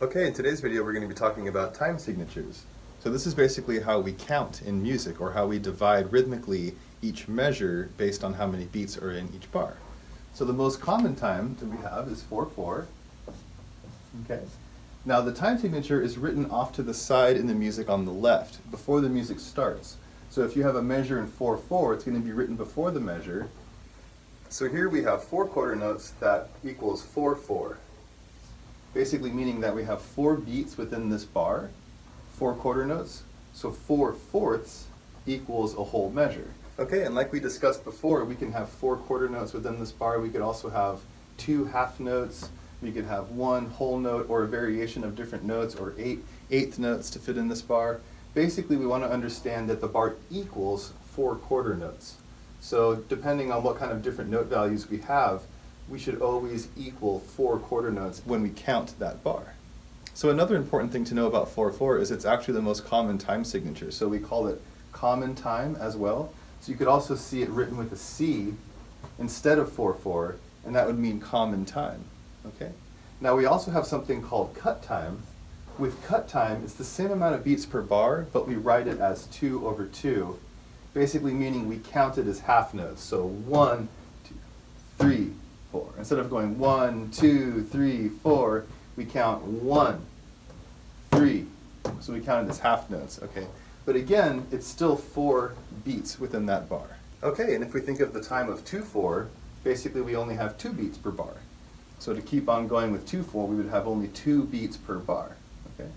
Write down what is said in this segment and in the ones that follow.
Okay, in today's video we're going to be talking about time signatures. So this is basically how we count in music, or how we divide rhythmically each measure based on how many beats are in each bar. So the most common time that we have is 4/4. Okay. Now the time signature is written off to the side in the music on the left, before the music starts. So if you have a measure in 4/4, it's going to be written before the measure. So here we have 4 quarter notes that equals 4/4. Basically meaning that we have 4 beats within this bar, 4 quarter notes, so 4/4 equals a whole measure. Okay, and like we discussed before, we can have 4 quarter notes within this bar. We could also have 2 half notes, we could have 1 whole note, or a variation of different notes, or 8 eighth notes to fit in this bar. Basically, we want to understand that the bar equals 4 quarter notes. So depending on what kind of different note values we have, we should always equal 4 quarter notes when we count that bar. So another important thing to know about 4/4 is it's actually the most common time signature. So we call it common time as well. So you could also see it written with a C instead of 4/4, and that would mean common time. Okay. Now we also have something called cut time. With cut time, it's the same amount of beats per bar, but we write it as 2/2, basically meaning we count it as half notes. So 1, 2, 3, 4. Instead of going 1, 2, 3, 4, we count 1, 3. So we count it as half notes, okay? But again, it's still 4 beats within that bar. Okay, and if we think of the time of 2/4, basically we only have 2 beats per bar. So to keep on going with 2/4, we would have only 2 beats per bar, okay?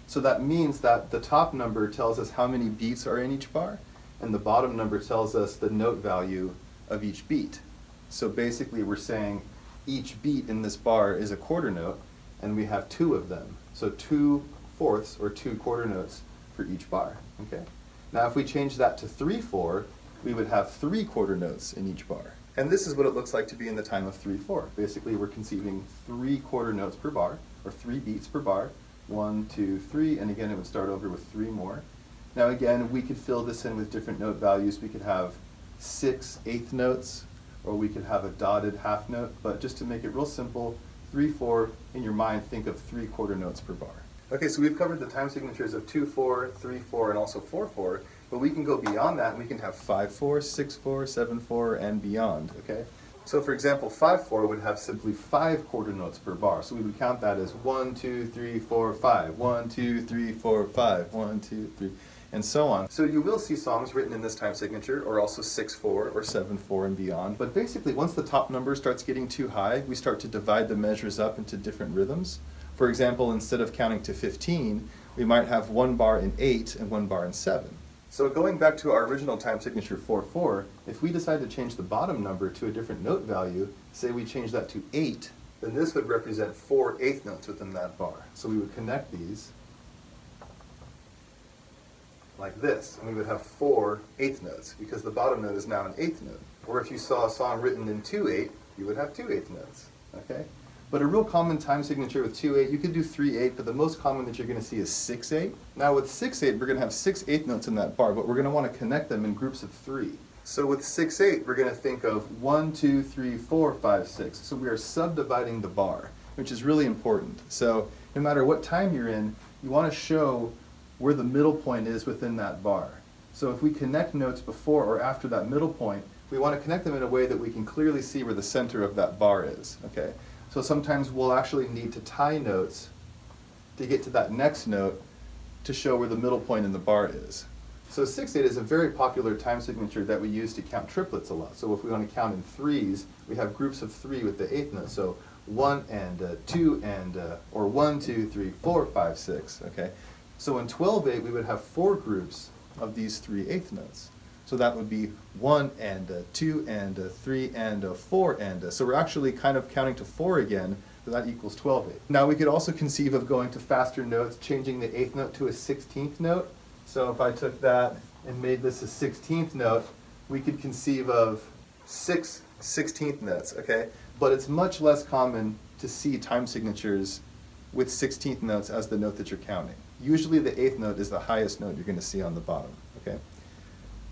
So that means that the top number tells us how many beats are in each bar, and the bottom number tells us the note value of each beat. So basically we're saying each beat in this bar is a quarter note, and we have 2 of them. So 2/4 or 2 quarter notes for each bar, okay? Now if we change that to 3/4, we would have 3 quarter notes in each bar. And this is what it looks like to be in the time of 3/4. Basically we're conceiving 3 quarter notes per bar, or 3 beats per bar. 1, 2, 3, and again it would start over with 3 more. Now again, we could fill this in with different note values. We could have 6 eighth notes, or we could have a dotted half note, but just to make it real simple, 3/4, in your mind, think of 3 quarter notes per bar. Okay, so we've covered the time signatures of 2/4, 3/4, and also 4/4, but we can go beyond that, and we can have 5/4, 6/4, 7/4, and beyond, okay? So for example, 5/4 would have simply 5 quarter notes per bar, so we would count that as 1, 2, 3, 4, 5, 1, 2, 3, 4, 5, 1, 2, 3, and so on. So you will see songs written in this time signature, or also 6/4 or 7/4 and beyond. But basically, once the top number starts getting too high, we start to divide the measures up into different rhythms. For example, instead of counting to 15, we might have 1 bar in 8 and 1 bar in 7. So going back to our original time signature 4/4, if we decide to change the bottom number to a different note value, say we change that to 8, then this would represent 4 eighth notes within that bar. So we would connect these like this, and we would have 4 eighth notes, because the bottom note is now an eighth note. Or if you saw a song written in 2/8, you would have 2 eighth notes, okay? But a real common time signature with 2/8, you could do 3/8, but the most common that you're going to see is 6/8. Now with 6/8, we're going to have 6 eighth notes in that bar, but we're going to want to connect them in groups of 3. So with 6/8, we're going to think of 1, 2, 3, 4, 5, 6. So we are subdividing the bar, which is really important. So no matter what time you're in, you want to show where the middle point is within that bar. So if we connect notes before or after that middle point, we want to connect them in a way that we can clearly see where the center of that bar is, okay? So sometimes we'll actually need to tie notes to get to that next note to show where the middle point in the bar is. So 6/8 is a very popular time signature that we use to count triplets a lot. So if we want to count in 3s, we have groups of 3 with the 8th note. So 1 and 2 and, or 1, 2, 3, 4, 5, 6, okay? So in 12/8, we would have 4 groups of these 3 eighth notes. So that would be 1 and 2 and 3 and 4 and, so we're actually kind of counting to 4 again, so that equals 12/8. Now we could also conceive of going to faster notes, changing the 8th note to a 16th note. So if I took that and made this a 16th note, we could conceive of 6 16th notes, okay? But it's much less common to see time signatures with 16th notes as the note that you're counting. Usually the 8th note is the highest note you're going to see on the bottom, okay?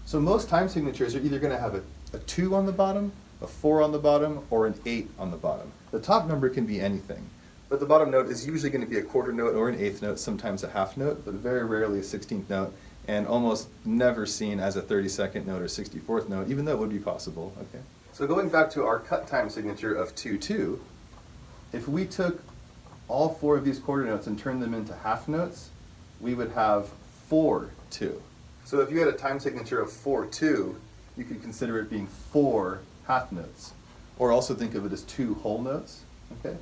So most time signatures are either going to have a 2 on the bottom, a 4 on the bottom, or an 8 on the bottom. The top number can be anything. But the bottom note is usually going to be a quarter note or an eighth note, sometimes a half note, but very rarely a 16th note, and almost never seen as a 32nd note or 64th note, even though it would be possible. Okay. So going back to our cut time signature of 2-2, if we took all four of these quarter notes and turned them into half notes, we would have 4-2. So if you had a time signature of 4-2, you could consider it being 4 half notes, or also think of it as 2 whole notes. Okay.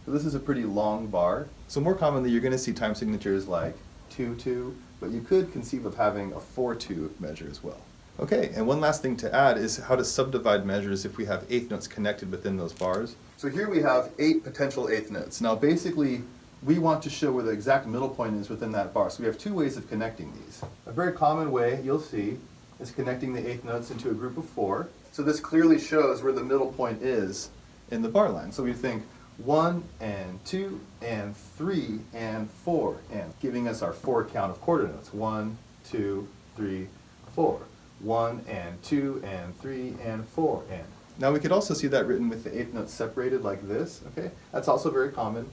So this is a pretty long bar. So more commonly, you're going to see time signatures like 2-2, but you could conceive of having a 4-2 measure as well. Okay, and one last thing to add is how to subdivide measures if we have eighth notes connected within those bars. So here we have 8 potential eighth notes. Now basically, we want to show where the exact middle point is within that bar. So we have 2 ways of connecting these. A very common way, you'll see, is connecting the eighth notes into a group of 4. So this clearly shows where the middle point is in the bar line. So we think 1 and 2 and 3 and 4, and giving us our 4 count of quarter notes. 1, 2, 3, 4. 1 and 2 and 3 and 4 and. Now we could also see that written with the eighth notes separated like this, okay? That's also very common.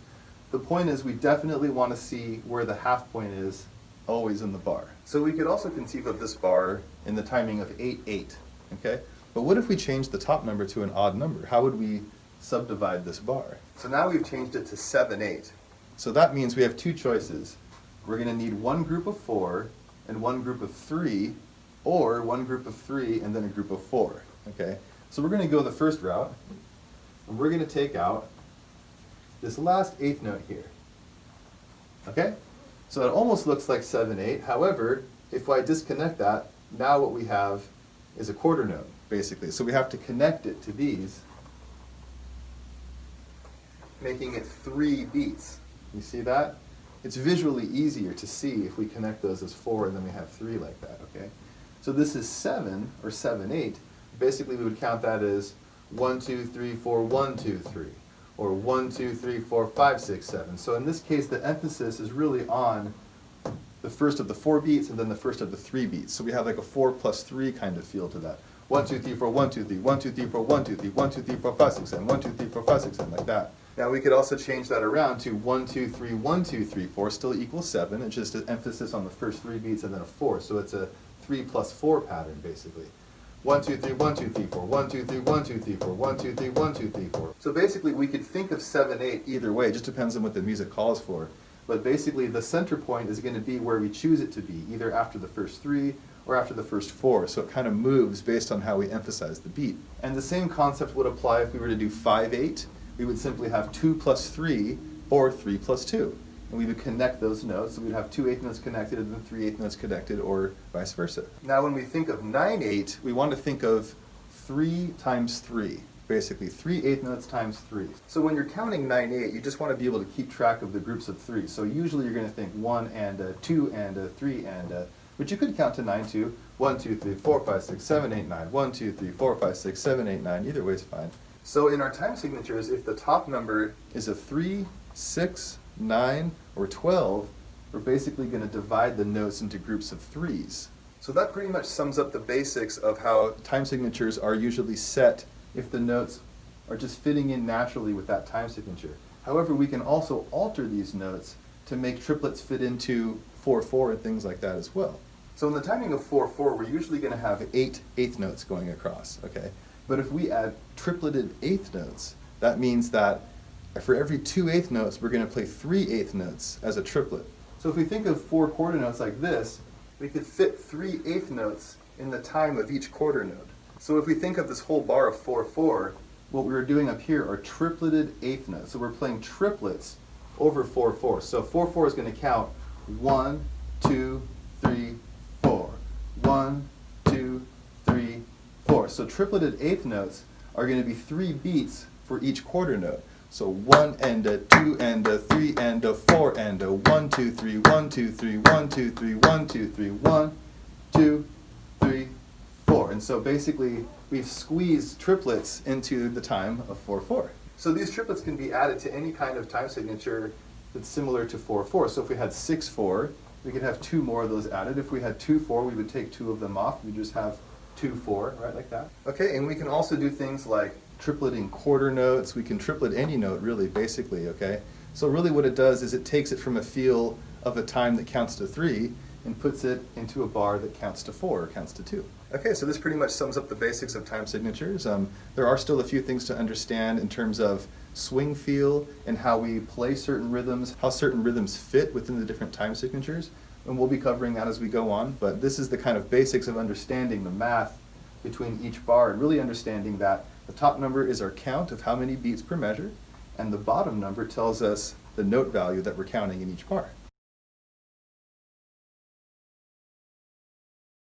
The point is we definitely want to see where the half point is always in the bar. So we could also conceive of this bar in the timing of 8-8, okay? But what if we change the top number to an odd number? How would we subdivide this bar? So now we've changed it to 7-8. So that means we have 2 choices. We're going to need one group of 4 and one group of 3, or one group of 3 and then a group of 4, okay? So we're going to go the first route, and we're going to take out this last eighth note here, okay? So it almost looks like 7-8. However, if I disconnect that, now what we have is a quarter note, basically. So we have to connect it to these, making it 3 beats. You see that? It's visually easier to see if we connect those as 4 and then we have 3 like that, okay? So this is 7, or 7-8. Basically, we would count that as 1, 2, 3, 4, 1, 2, 3, or 1, 2, 3, 4, 5, 6, 7. So in this case, the emphasis is really on the first of the 4 beats and then the first of the 3 beats. So we have like a 4 plus 3 kind of feel to that. 1, 2, 3, 4, 1, 2, 3, 1, 2, 3, 4, 1, 2, 3, 1, 2, 3, 4, 5, 6, 7, 1, 2, 3, 4, 5, 6, 7, like that. Now we could also change that around to 1, 2, 3, 1, 2, 3, 4, still equals 7. It's just an emphasis on the first 3 beats and then a 4. So it's a 3 plus 4 pattern, basically. 1, 2, 3, 1, 2, 3, 4, 1, 2, 3, 1, 2, 3, 4, 1, 2, 3, 1, 2, 3, 4. So basically we could think of 7-8 either way, it just depends on what the music calls for. But basically the center point is going to be where we choose it to be, either after the first 3 or after the first 4. So it kind of moves based on how we emphasize the beat. And the same concept would apply if we were to do 5-8. We would simply have 2 plus 3 or 3 plus 2. And we would connect those notes, so we'd have 2 eighth notes connected and then 3 eighth notes connected, or vice versa. Now when we think of 9-8, we want to think of 3 times 3, basically 3 eighth notes times 3. So when you're counting 9-8, you just want to be able to keep track of the groups of 3. So usually you're going to think 1 and a, 2 and a, 3 and a, but you could count to 9 too. 1, 2, 3, 4, 5, 6, 7, 8, 9. 1, 2, 3, 4, 5, 6, 7, 8, 9. Either way is fine. So in our time signatures, if the top number is a 3, 6, 9, or 12, we're basically going to divide the notes into groups of 3s. So that pretty much sums up the basics of how time signatures are usually set if the notes are just fitting in naturally with that time signature. However, we can also alter these notes to make triplets fit into 4-4 and things like that as well. So in the timing of 4-4, we're usually going to have 8 eighth notes going across, okay? But if we add tripleted eighth notes, that means that for every 2 eighth notes, we're going to play 3 eighth notes as a triplet. So if we think of 4 quarter notes like this, we could fit 3 eighth notes in the time of each quarter note. So if we think of this whole bar of 4-4, what we're doing up here are tripleted eighth notes. So we're playing triplets over 4-4. So 4-4 is going to count 1, 2, 3, 4. 1, 2, 3, 4. So tripleted eighth notes are going to be 3 beats for each quarter note. So 1 and a, 2 and a, 3 and a, 4 and a, 1, 2, 3, 1, 2, 3, 1, 2, 3, 1, 2, 3, 1, 2, 3, 4. And so basically we've squeezed triplets into the time of 4-4. So these triplets can be added to any kind of time signature that's similar to 4-4. So if we had 6-4, we could have 2 more of those added. If we had 2-4, we would take 2 of them off. We just have 2-4, right, like that. Okay, and we can also do things like tripleting quarter notes. We can triplet any note, really, basically, okay? So really what it does is it takes it from a feel of a time that counts to 3 and puts it into a bar that counts to 4 or counts to 2. Okay, so this pretty much sums up the basics of time signatures. There are still a few things to understand in terms of swing feel and how we play certain rhythms, how certain rhythms fit within the different time signatures, and we'll be covering that as we go on, but this is the kind of basics of understanding the math between each bar and really understanding that the top number is our count of how many beats per measure, and the bottom number tells us the note value that we're counting in each bar.